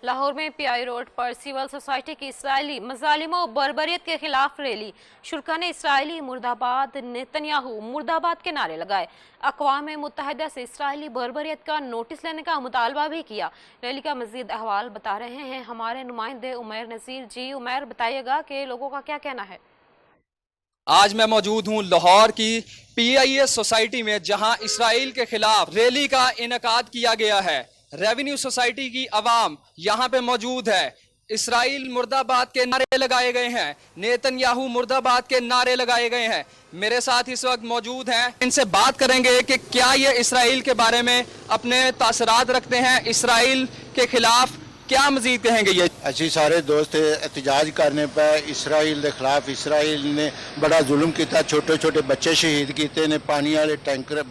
लाहौर में pi road पर civil society की इसराइली मजालिमों और बर्बरियत के खिलाफ रैली। शुरा ने इसराइली मुर्दाबाद नेतन्याहू मुर्दाबाद के नारे लगाए। अक़वाम मुत्तहिदा से इसराइली बर्बरियत का नोटिस लेने का मुतालबा भी किया। रैली का मजीद अहवाल बता रहे हैं हमारे नुमाइंदे उमैर नज़ीर। जी उमैर, बताइएगा कि लोगों का क्या कहना है। आज मैं मौजूद हूँ लाहौर की पीआईएस सोसाइटी में, जहां इसराइल के खिलाफ रैली का इनेकाद किया गया है। रेवेन्यू सोसाइटी की आवाम यहाँ पे मौजूद है। इसराइल मुर्दाबाद के नारे लगाए गए हैं, नेतन्याहू मुर्दाबाद के नारे लगाए गए हैं। मेरे साथ इस वक्त मौजूद हैं, इनसे बात करेंगे कि क्या ये इसराइल के बारे में अपने तासरात रखते हैं, इसराइल के खिलाफ क्या मजीद कहेंगे। ये असी सारे दोस्त एहतजाज करने पर इसराइल के खिलाफ इसराइल ने बड़ा जुल्म किया, छोटे छोटे बच्चे शहीद किए ने, पानी वाले टैंकर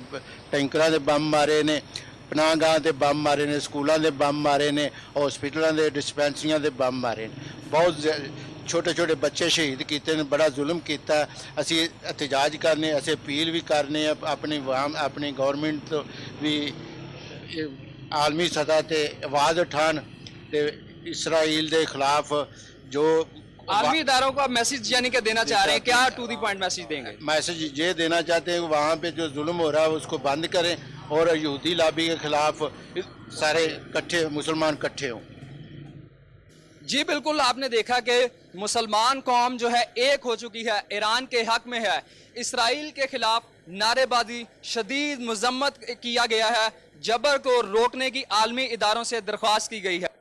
के बम मारे ने, पनाहगाह के बम मारे ने, स्कूलों के बम मारे ने, हॉस्पिटलों के डिस्पेंसरियों के बम मारे ने, बहुत छोटे छोटे बच्चे शहीद किए ने, बड़ा जुल्म किया। असी एहतजाज करने, असी अपील भी करने अपनी गवर्नमेंट तो भी आलमी सतह पर आवाज़ उठान ते इसराइल के खिलाफ जो आर्मी इदारों को आप मैसेज यानी कि देना चाह रहे हैं, क्या टू दी पॉइंट मैसेज देंगे? मैसेज ये देना चाहते हैं कि वहाँ पे जो जुल्म हो रहा है उसको बंद करें और यहूदी लॉबी के खिलाफ सारे इकट्ठे मुसलमान इकट्ठे हों। जी बिल्कुल, आपने देखा कि मुसलमान कौम जो है एक हो चुकी है, ईरान के हक में है। इसराइल के खिलाफ नारेबाजी, शदीद मजम्मत किया गया है, जबर को रोकने की आलमी इदारों से दरख्वास्त की गई है।